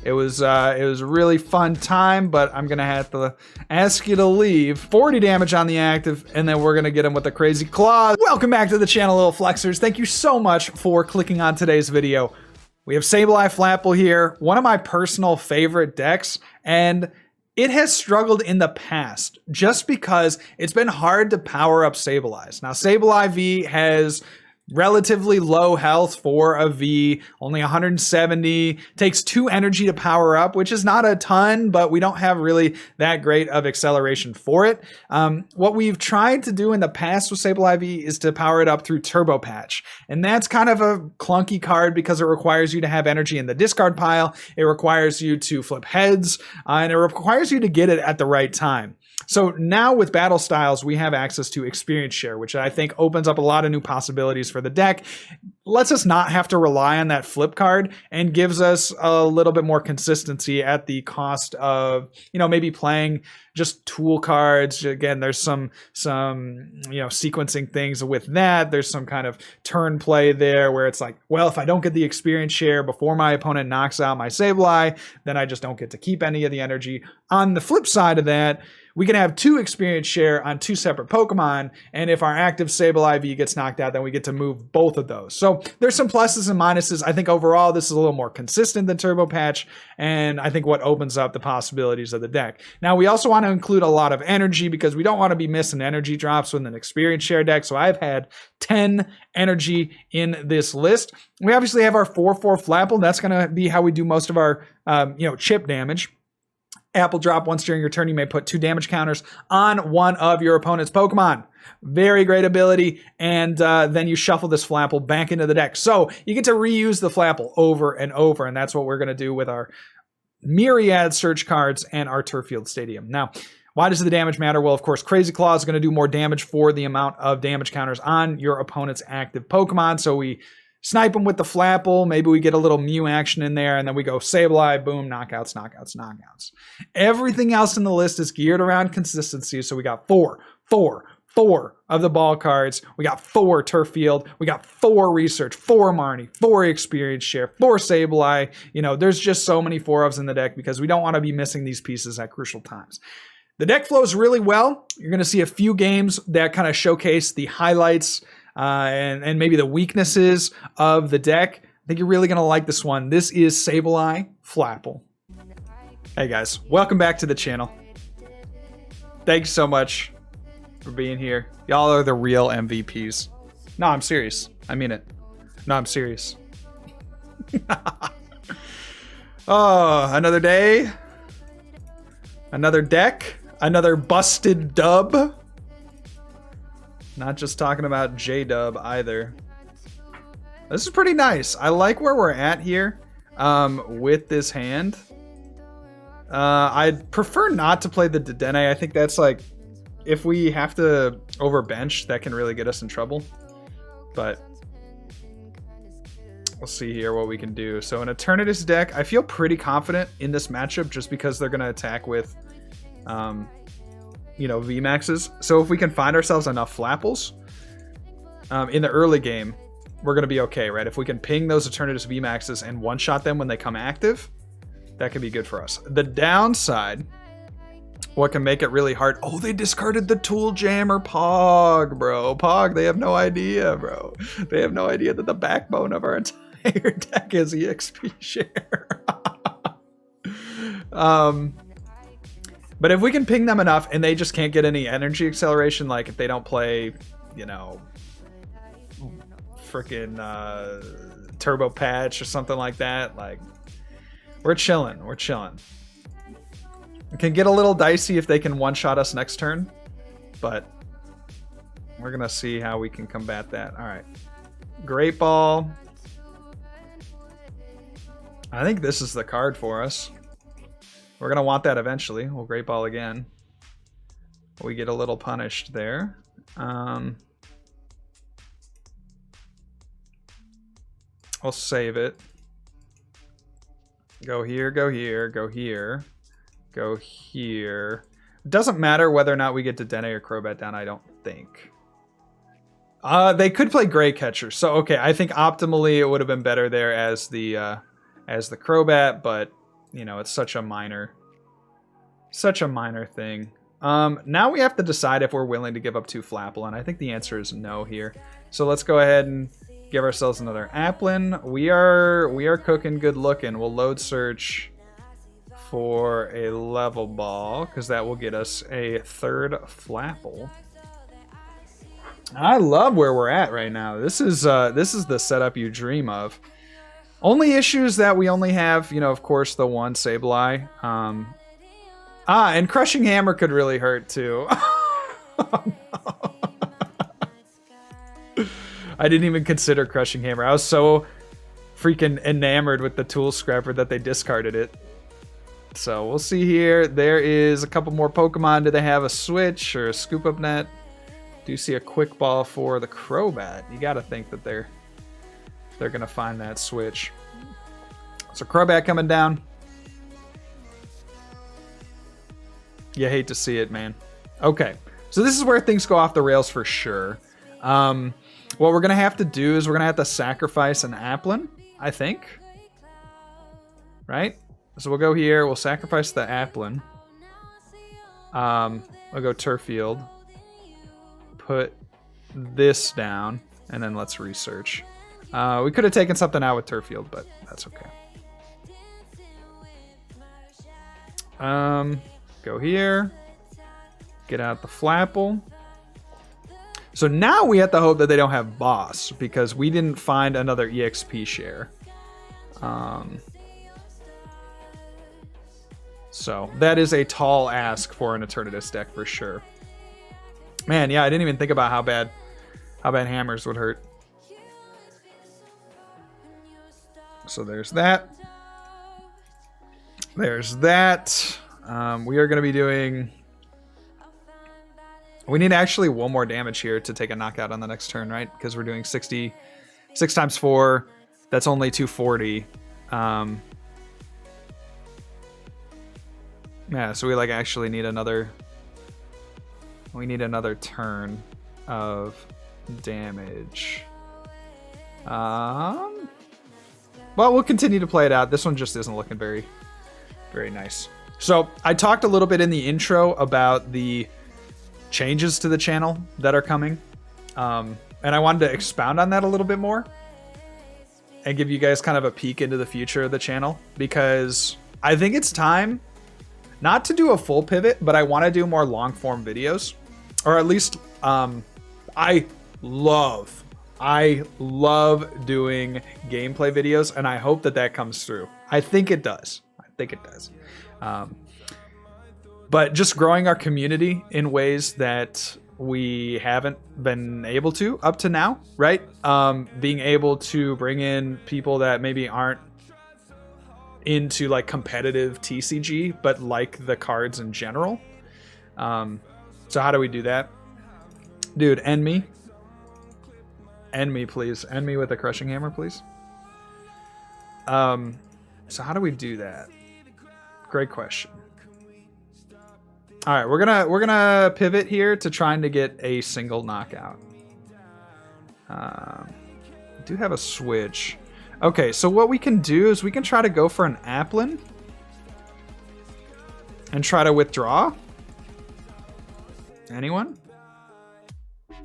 It was a really fun time, but I'm gonna have to ask you to leave. 40 damage on the active, and then we're gonna get him with the crazy claws. Welcome back to the channel, little flexers. Thank you so much for clicking on today's video. We have Sableye Flapple here, one of my personal favorite decks, and it has struggled in the past just because it's been hard to power up Sableyes. Now, Sableye V has relatively low health for a V, only 170, takes 2 energy to power up, which is not a ton, but we don't have really that great of acceleration for it. What we've tried to do in the past with Sableye V is to power it up through Turbo Patch, and that's kind of a clunky card because it requires you to have energy in the discard pile, it requires you to flip heads, and it requires you to get it at the right time. So now with Battle Styles, we have access to Experience Share, which I think opens up a lot of new possibilities for the deck, lets us not have to rely on that flip card, and gives us a little bit more consistency at the cost of, you know, maybe playing just tool cards. Again, there's some sequencing things with that. There's some kind of turn play there where it's like, well, if I don't get the Experience Share before my opponent knocks out my Sableye, then I just don't get to keep any of the energy. On the flip side of that, we can have 2 Experience Share on 2 separate Pokemon, and if our active Sableye V gets knocked out, then we get to move both of those. So there's some pluses and minuses. I think overall this is a little more consistent than Turbo Patch, and I think what opens up the possibilities of the deck. Now, we also want to include a lot of energy because we don't want to be missing energy drops with an Experience Share deck, so I've had 10 energy in this list. We obviously have our 4/4 Flapple. That's going to be how we do most of our chip damage. Apple drop, once during your turn, you may put 2 damage counters on one of your opponent's Pokemon. Very great ability, and then you shuffle this Flapple back into the deck. So you get to reuse the Flapple over and over, and that's what we're going to do with our myriad search cards and our Turffield Stadium. Now, why does the damage matter? Well, of course, Crazy Claw is going to do more damage for the amount of damage counters on your opponent's active Pokemon, so we snipe them with the Flapple, maybe we get a little Mew action in there, and then we go Sableye, boom, knockouts, knockouts, knockouts. Everything else in the list is geared around consistency, so we got 4 of the ball cards, we got 4 Turffield, we got 4 Research, 4 Marnie, 4 Experience Share, 4 Sableye. You know, there's just so many 4-ofs in the deck because we don't want to be missing these pieces at crucial times. The deck flows really well. You're going to see a few games that kind of showcase the highlights and maybe the weaknesses of the deck. I think you're really going to like this one. This is Sableye Flapple. Hey guys, welcome back to the channel. Thanks so much for being here. Y'all are the real MVPs. No, I'm serious. I mean it. No, I'm serious. Oh, another day. Another deck. Another busted dub. Not just talking about J-Dub either. This is pretty nice. I like where we're at here with this hand. I'd prefer not to play the Dedenne. I think that's like, if we have to overbench, that can really get us in trouble. But we'll see here what we can do. So an Eternatus deck, I feel pretty confident in this matchup just because they're going to attack with VMAXs. So if we can find ourselves enough Flapples in the early game, we're going to be okay, right? If we can ping those Eternatus VMAXs and one-shot them when they come active, that could be good for us. The downside, what can make it really hard? Oh, they discarded the Tool Jammer Pog, bro. Pog, they have no idea, bro. They have no idea that the backbone of our entire deck is EXP Share. But if we can ping them enough and they just can't get any energy acceleration, like if they don't play, freaking Turbo Patch or something like that, like, we're chilling. We're chilling. It can get a little dicey if they can one-shot us next turn, but we're going to see how we can combat that. All right. Great Ball. I think this is the card for us. We're going to want that eventually. We'll Great Ball again. We get a little punished there. We'll save it. Go here, go here, go here, go here. It doesn't matter whether or not we get Dedenne or Crobat down, I don't think. They could play Gray Catcher. So, okay, I think optimally it would have been better there as the Crobat, but you know, it's such a minor thing. Now we have to decide if we're willing to give up 2 Flapple, and I think the answer is no here. So let's go ahead and give ourselves another Applin. We are cooking good looking. We'll load search for a level ball, because that will get us a 3rd Flapple. I love where we're at right now. This is the setup you dream of. Only issues that we only have, you know, of course, the one Sableye. And Crushing Hammer could really hurt too. Oh, no. I didn't even consider Crushing Hammer. I was so freaking enamored with the Tool Scrapper that they discarded it. So we'll see here. There is a couple more Pokemon. Do they have a switch or a scoop up net? Do see a quick ball for the Crobat. You got to think that they're gonna find that switch. So Crobat coming down. You hate to see it, man. Okay, so this is where things go off the rails for sure. What we're gonna have to do is we're gonna have to sacrifice an Applin, I think. Right? So we'll go here. We'll sacrifice the Applin. I'll go Turffield. Put this down, and then let's research. We could have taken something out with Turffield, but that's okay. Go here. Get out the Flapple. So now we have to hope that they don't have Boss, because we didn't find another EXP Share. So that is a tall ask for an Eternatus deck for sure. Man, yeah, I didn't even think about how bad hammers would hurt. So there's that. There's that. We are going to be doing... We need actually 1 more damage here to take a knockout on the next turn, right? Because we're doing 60... 6 times 4. That's only 240. Yeah, so we like actually need another... We need another turn of damage. Well, we'll continue to play it out. This one just isn't looking very, very nice. So I talked a little bit in the intro about the changes to the channel that are coming. And I wanted to expound on that a little bit more and give you guys kind of a peek into the future of the channel, because I think it's time not to do a full pivot, but I want to do more long form videos, or at least I love doing gameplay videos, and I hope that that comes through. I think it does. But just growing our community in ways that we haven't been able to up to now, right? Being able to bring in people that maybe aren't into like competitive TCG, but like the cards in general. So how do we do that? Dude, end me. End me, please. End me with a Crushing Hammer, please. So how do we do that? Great question. All right, we're gonna pivot here to trying to get a single knockout. I do have a switch. Okay, so what we can do is we can try to go for an Applin and try to withdraw. Anyone?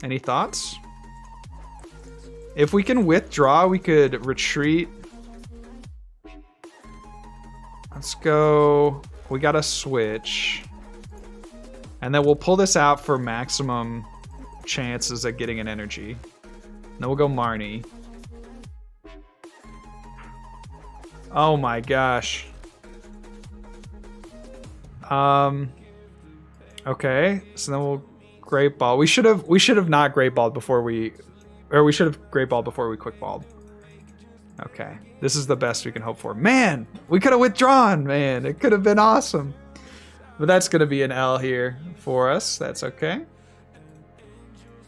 Any thoughts? If we can withdraw, we could retreat. Let's go. We got a switch. And then we'll pull this out for maximum chances at getting an energy. Then we'll go Marnie. Oh my gosh. Okay, so then we'll Great Ball. We should have not Great Balled before we, or we should have Great Balled before we Quick Balled. Okay, this is the best we can hope for. Man, we could have withdrawn, man. It could have been awesome. But that's going to be an L here for us. That's okay.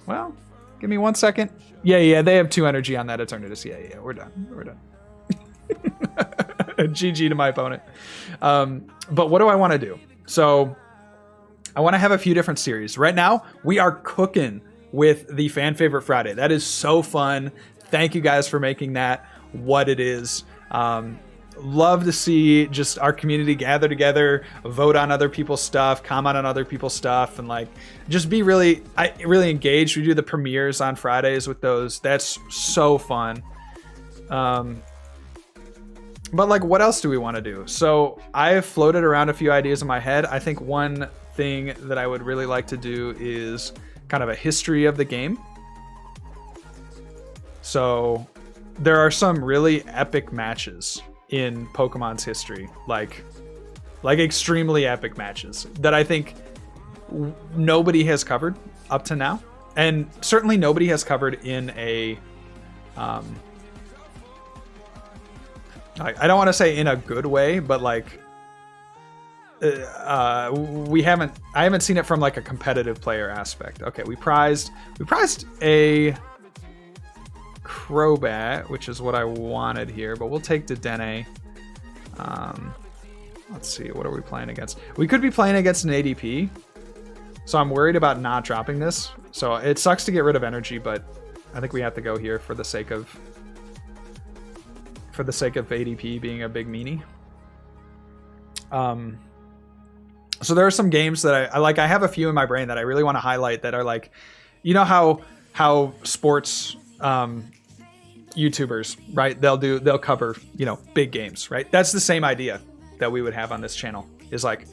Well, give me 1 second. Yeah, they have 2 energy on that Eternatus. Yeah, we're done. GG to my opponent. But what do I want to do? So I want to have a few different series. Right now, we are cooking with the Fan Favorite Friday. That is so fun. Thank you guys for making that what it is. love to see just our community gather together, vote on other people's stuff, comment on other people's stuff, and like just be really engaged. We do the premieres on Fridays with those. That's so fun. But like, what else do we want to do? So I have floated around a few ideas in my head. I think one thing that I would really like to do is kind of a history of the game. So there are some really epic matches in Pokemon's history, like extremely epic matches that I think nobody has covered up to now, and certainly nobody has covered in a I don't want to say in a good way, but like I haven't seen it from like a competitive player aspect. Okay, we prized a Crobat, which is what I wanted here, but we'll take Dedenne. Let's see, what are we playing against? We could be playing against an ADP, so I'm worried about not dropping this. So it sucks to get rid of energy, but I think we have to go here for the sake of ADP being a big meanie. So there are some games that I like. I have a few in my brain that I really want to highlight that are like, you know how sports YouTubers, right? They'll cover, you know, big games, right? That's the same idea that we would have on this channel, is like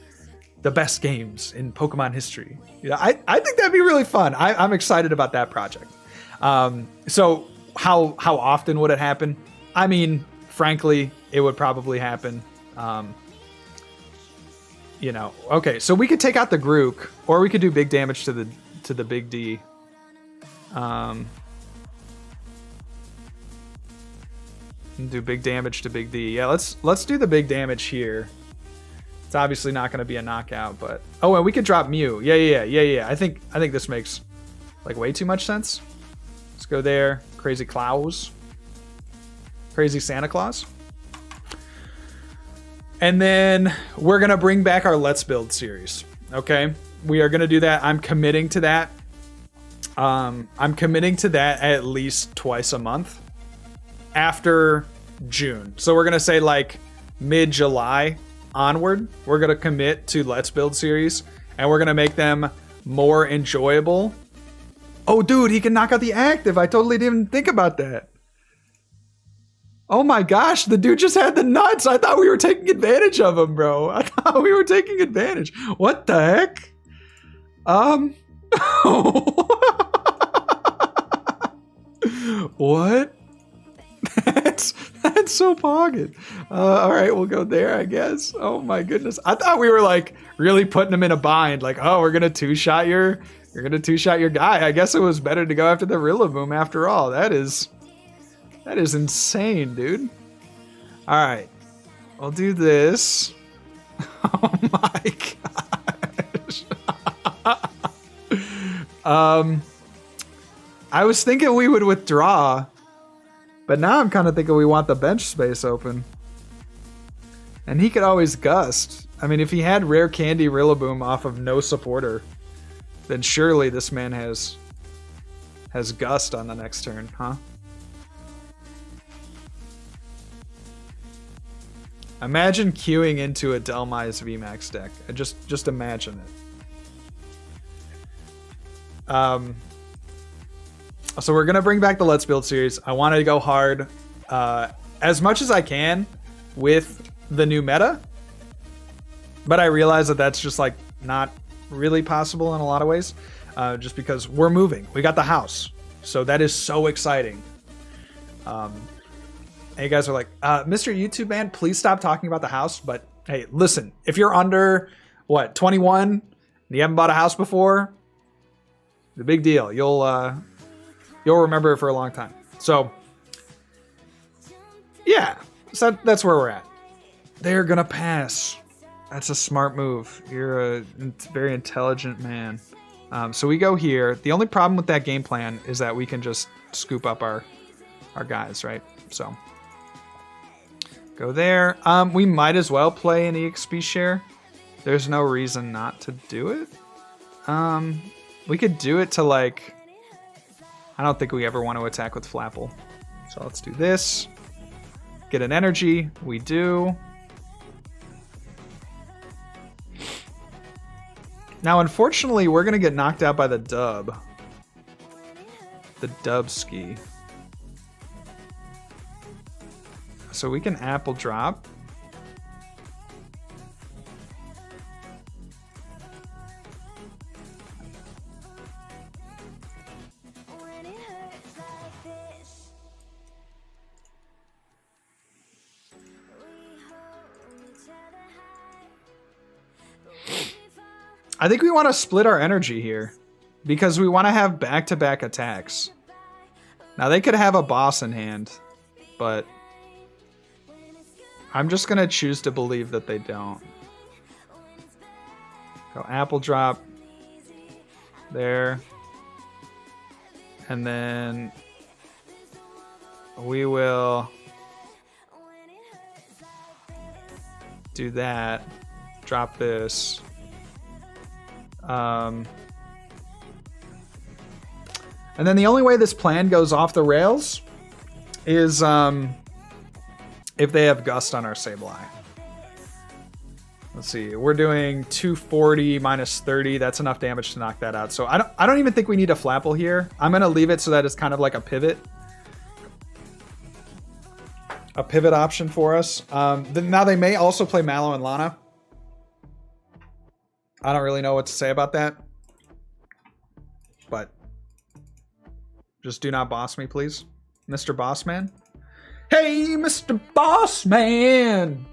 the best games in Pokemon history. Yeah, I think that'd be really fun. I'm excited about that project. So how often would it happen? I mean, frankly, it would probably happen. You know, okay, so we could take out the Grook, or we could do big damage to the Big D. Do big damage to Big D. Yeah, let's do the big damage here. It's obviously not going to be a knockout, but oh, and we could drop Mew. Yeah. I think this makes like way too much sense. Let's go there. Crazy Claus. Crazy Santa Claus. And then we're going to bring back our Let's Build series. Okay? We are going to do that. I'm committing to that. I'm committing to that at least twice a month after June. So we're going to say like mid-July onward, we're going to commit to Let's Build series, and we're going to make them more enjoyable. Oh, dude, he can knock out the active. I totally didn't think about that. Oh my gosh, the dude just had the nuts. I thought we were taking advantage of him, bro. I thought we were taking advantage. What the heck? What? That's so pogged. All right, we'll go there, I guess. Oh my goodness. I thought we were like really putting him in a bind. Like, oh, you're gonna two-shot your guy. I guess it was better to go after the Rillaboom after all. That is insane, dude. All right, I'll do this. Oh my gosh. I was thinking we would withdraw, but now I'm kind of thinking we want the bench space open. And he could always gust. I mean, if he had Rare Candy Rillaboom off of no supporter, then surely this man has gust on the next turn, huh? Imagine queuing into a Delmize VMAX deck. Just imagine it. So we're gonna bring back the Let's Build series. I want to go hard as much as I can with the new meta, but I realize that that's just like not really possible in a lot of ways, just because we're moving. We got the house, so that is so exciting. And you guys are like, Mr. YouTube man, please stop talking about the house. But hey, listen, if you're under what 21 and you haven't bought a house before, the big deal. You'll remember it for a long time. So yeah, so that's where we're at. They're gonna pass. That's a smart move. You're a very intelligent man. So we go here. The only problem with that game plan is that we can just scoop up our guys, right? So go there. We might as well play an EXP share. There's no reason not to do it. We could do it to like, I don't think we ever want to attack with Flapple. So let's do this. get an energy. We do. Now, unfortunately, we're going to get knocked out by the dub. The dub ski. So we can apple drop. I think we want to split our energy here because we want to have back-to-back attacks. Now they could have a boss in hand, but I'm just going to choose to believe that they don't. Go apple drop there. And then we will do that. Drop this. And then the only way this plan goes off the rails is if they have Gust on our Sableye. Let's see, we're doing 240 minus 30. That's enough damage to knock that out. So I don't even think we need a Flapple here. I'm gonna leave it so that it's kind of like a pivot option for us. Now they may also play Mallow and Lana. I don't really know what to say about that, but just do not boss me, please, Mr. Bossman. Hey, Mr. Bossman.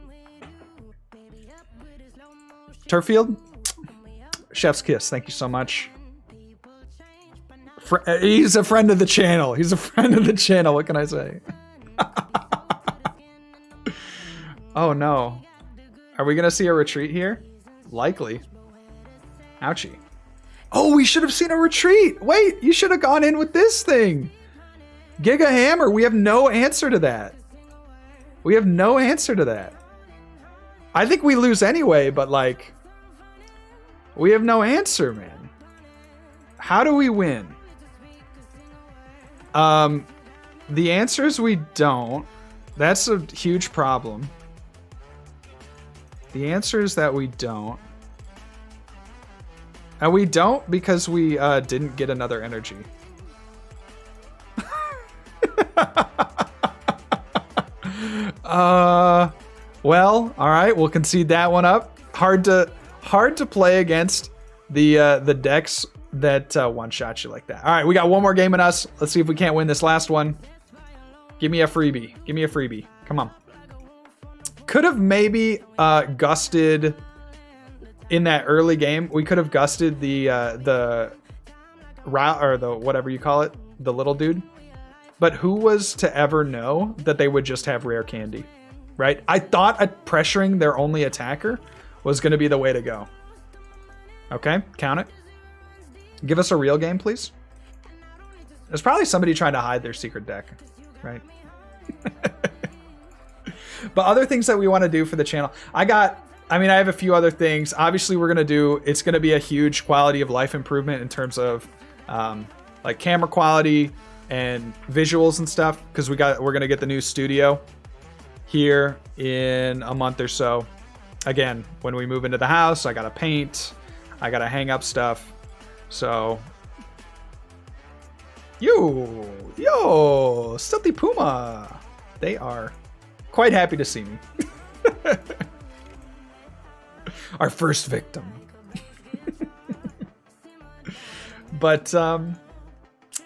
Turffield, chef's kiss. Thank you so much. He's a friend of the channel. He's a friend of the channel. What can I say? Oh no, are we gonna see a retreat here? Likely. Ouchie. Oh, we should have seen a retreat. Wait, you should have gone in with this thing. Giga Hammer. We have no answer to that. We have no answer to that. I think we lose anyway, but like, we have no answer, man. How do we win? The answer is we don't. That's a huge problem. The answer is that we don't. And we don't because we didn't get another energy. Well, all right, we'll concede that one up. Hard to play against the decks that one-shot you like that. All right, we got one more game in us. Let's see if we can't win this last one. Give me a freebie. Give me a freebie. Come on. Could have maybe gusted in that early game. We could have gusted the route, or the whatever you call it, the little dude. But who was to ever know that they would just have rare candy, right? I thought pressuring their only attacker was going to be the way to go. Okay, count it. Give us a real game, please. There's probably somebody trying to hide their secret deck, right? But other things that we want to do for the channel, I have a few other things. Obviously, it's going to be a huge quality of life improvement in terms of like camera quality and visuals and stuff, because we're going to get the new studio here in a month or so. Again, when we move into the house, I got to paint, I got to hang up stuff. So, yo, Stealthy Puma. They are quite happy to see me. Our first victim. But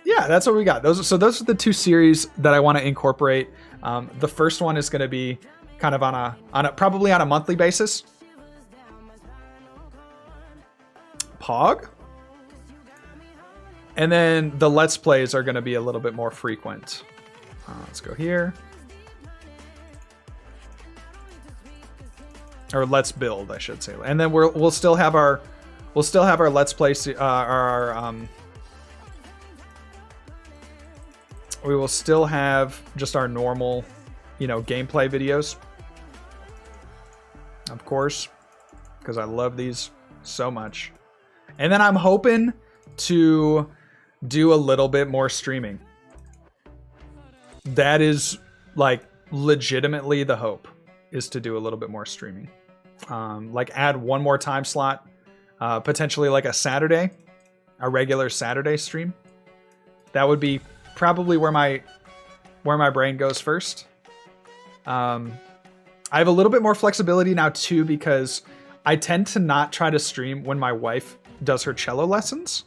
yeah, that's what we got. Those are the two series that I want to incorporate. The first one is going to be kind of probably on a monthly basis. Pog. And then the Let's Plays are going to be a little bit more frequent. Let's go here. Or Let's Build, I should say. And then we'll still have our Let's Play, we will still have just our normal, gameplay videos. Of course, because I love these so much. And then I'm hoping to do a little bit more streaming. That is like legitimately the hope is to do a little bit more streaming. Like add one more time slot, potentially like a regular Saturday stream. That would be probably where my brain goes first. I have a little bit more flexibility now too, because I tend to not try to stream when my wife does her cello lessons,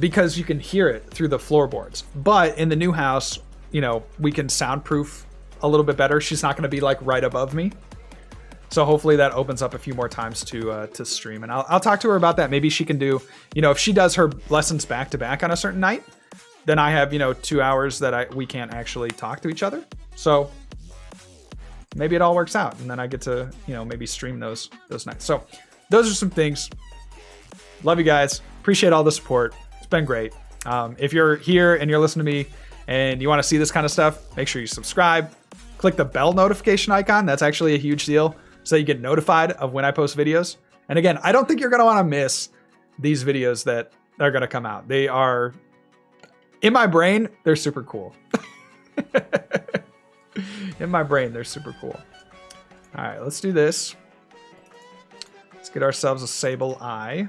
because you can hear it through the floorboards. But in the new house, you know, we can soundproof a little bit better. She's not going to be like right above me. So hopefully that opens up a few more times to stream. And I'll talk to her about that. Maybe she can do, you know, if she does her lessons back to back on a certain night, then I have, you know, 2 hours that we can't actually talk to each other. So maybe it all works out, and then I get to, you know, maybe stream those nights. So those are some things. Love you guys. Appreciate all the support. It's been great. If you're here and you're listening to me and you want to see this kind of stuff, make sure you subscribe. Click the bell notification icon. That's actually a huge deal, so you get notified of when I post videos. And again, I don't think you're going to want to miss these videos that are going to come out. They are, in my brain, they're super cool. In my brain, they're super cool. All right, let's do this. Let's get ourselves a Sableye.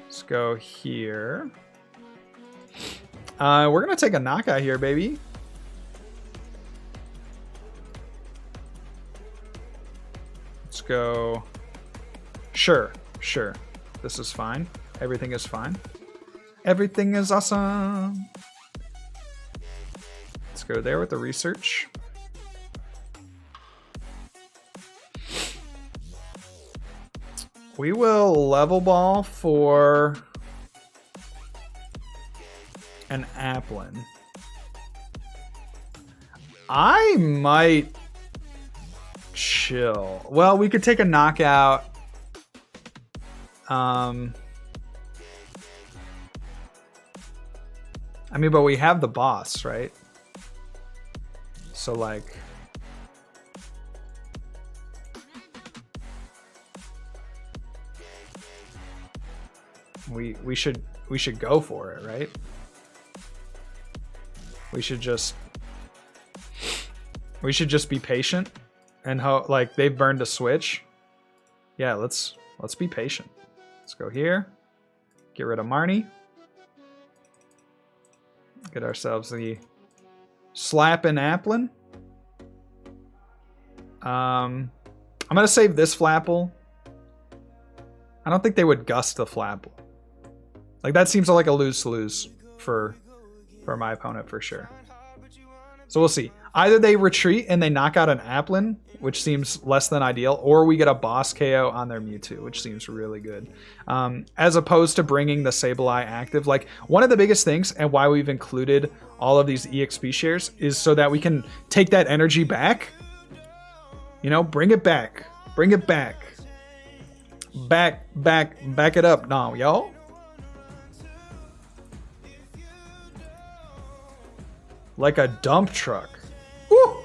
Let's go here. We're going to take a knockout here, baby. Let's go. Sure. This is fine. Everything is fine. Everything is awesome. Let's go there with the research. We will level ball for an Applin. I might chill. Well, we could take a knockout. I mean, but we have the boss, right? So like, we should go for it, right? We should just be patient and hope, like, they've burned a switch. Yeah, let's be patient. Let's go here. Get rid of Marnie. Get ourselves the Slap and Applin. I'm gonna save this Flapple. I don't think they would gust the Flapple. Like, that seems like a lose-lose for my opponent for sure. So we'll see. Either they retreat and they knock out an Applin, which seems less than ideal, or we get a boss KO on their Mewtwo, which seems really good. As opposed to bringing the Sableye active. Like, one of the biggest things and why we've included all of these EXP shares is so that we can take that energy back. You know, bring it back. Bring it back. Back it up now, y'all. Like a dump truck. Ooh.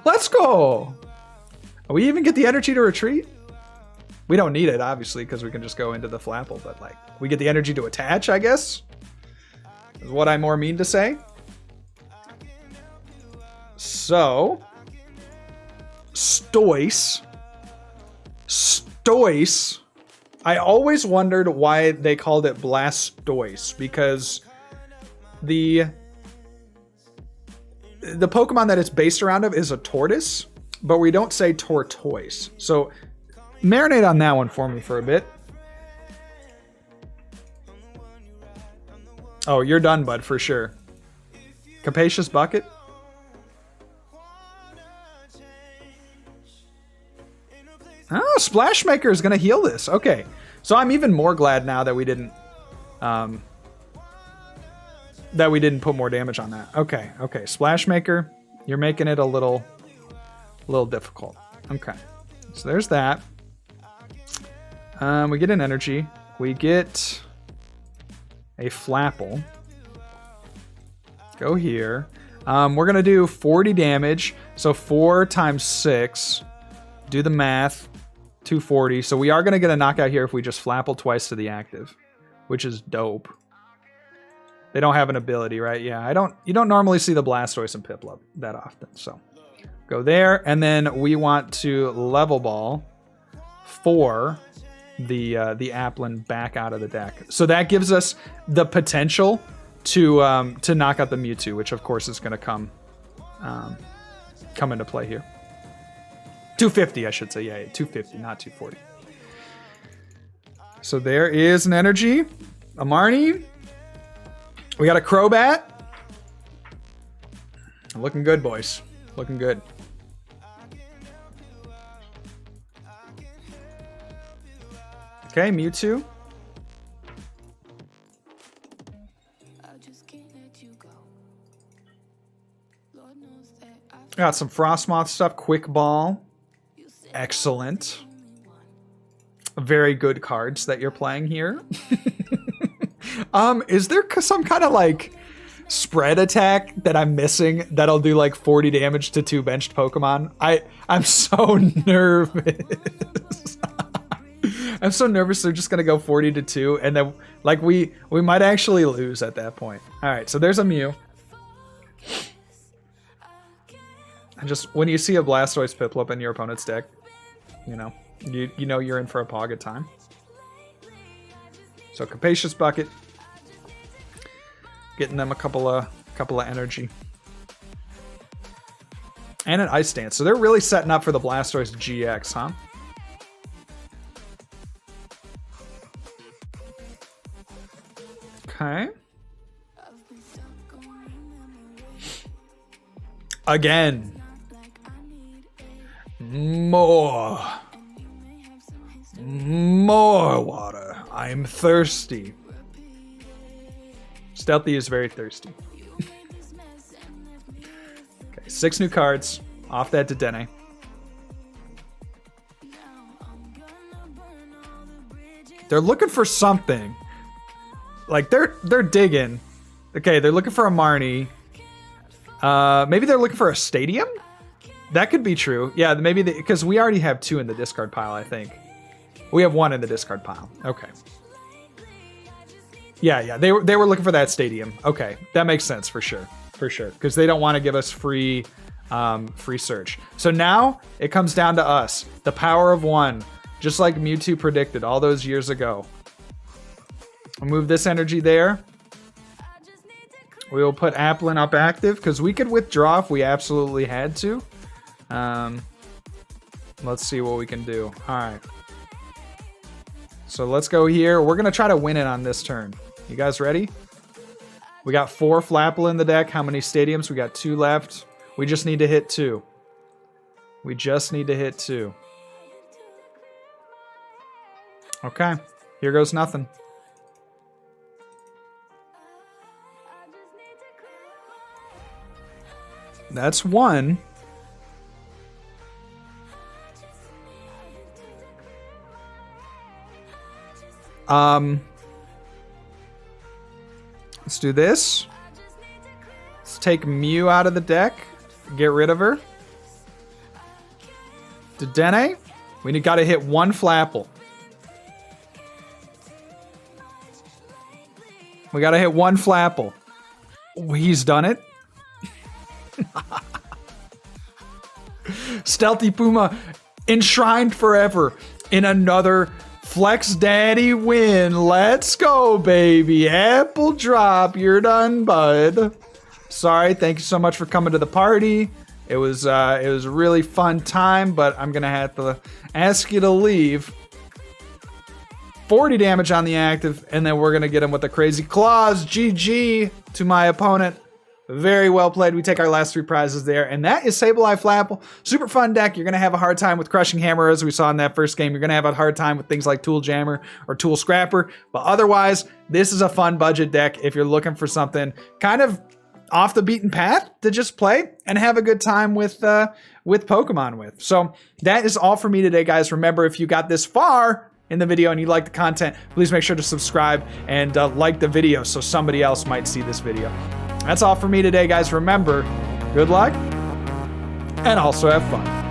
Let's go. We even get the energy to retreat? We don't need it, obviously, because we can just go into the Flapple, but like, we get the energy to attach, I guess, is what I more mean to say. So, Stoice. I always wondered why they called it Blastoise, because the Pokemon that it's based around of is a tortoise, but we don't say tortoise. So marinate on that one for me for a bit. Oh, you're done, bud, for sure. Capacious Bucket. Oh, Splash Maker is going to heal this. Okay. So I'm even more glad now that we didn't put more damage on that. Okay. Splash Maker, you're making it a little difficult. Okay. So there's that. We get an energy. We get a Flapple. Go here. We're going to do 40 damage. So 4 times 6. Do the math. 240. So we are going to get a knockout here if we just Flapple twice to the active, which is dope. They don't have an ability, right? Yeah, you don't normally see the Blastoise and Piplup that often. So go there, and then we want to Level Ball for the Applin back out of the deck. So that gives us the potential to knock out the Mewtwo, which of course is going to come into play here. 250, I should say. Yeah, 250, not 240. So there is an energy, a Marnie. We got a Crobat. Looking good, boys. Looking good. Okay, Mewtwo. Got some Frostmoth stuff. Quick Ball. Excellent. Very good cards that you're playing here. Is there some kind of like spread attack that I'm missing that'll do like 40 damage to 2 benched Pokemon? I'm so nervous. I'm so nervous they're just gonna go 40 to 2, and then like we might actually lose at that point. All right, so there's a Mew. And just when you see a Blastoise Piplup in your opponent's deck, you know you're in for a pog at time. So Capacious Bucket, getting them a couple of energy, and an Ice Dance. So they're really setting up for the Blastoise GX, huh? Okay. Again. More water. I'm thirsty. Stealthy is very thirsty. Okay, 6 new cards off that Dedenne. They're looking for something. Like they're digging. Okay, they're looking for a Marnie. Maybe they're looking for a Stadium? That could be true. Yeah, maybe because we already have 2 in the discard pile, I think. We have 1 in the discard pile. Okay. Yeah, they were looking for that Stadium. Okay, that makes sense for sure, because they don't want to give us free search. So now it comes down to us, the power of 1, just like Mewtwo predicted all those years ago. I'll move this energy there. We will put Applin up active because we could withdraw if we absolutely had to. Let's see what we can do. All right. So let's go here. We're going to try to win it on this turn. You guys ready? We got 4 Flapple in the deck. How many Stadiums? We got 2 left. We just need to hit 2. We just need to hit 2. Okay. Here goes nothing. That's 1. Let's do this. Let's take Mew out of the deck. Get rid of her. Dedenne. We got to hit 1 Flapple. We got to hit 1 Flapple. He's done it. Stealthy Puma enshrined forever in another Flex Daddy win. Let's go, baby. Apple drop. You're done, bud. Sorry. Thank you so much for coming to the party. It was a really fun time, but I'm gonna have to ask you to leave. 40 damage on the active, and then we're gonna get him with the crazy claws. GG to my opponent. Very well played. We take our last 3 prizes there, and that is Sableye Flapple. Super fun deck. You're going to have a hard time with Crushing Hammer, as we saw in that first game. You're going to have a hard time with things like Tool Jammer or Tool Scrapper, but otherwise, this is a fun budget deck if you're looking for something kind of off the beaten path to just play and have a good time with Pokemon with. So that is all for me today, guys. Remember, if you got this far in the video and you like the content, please make sure to subscribe and like the video so somebody else might see this video. That's all for me today, guys. Remember, good luck and also have fun.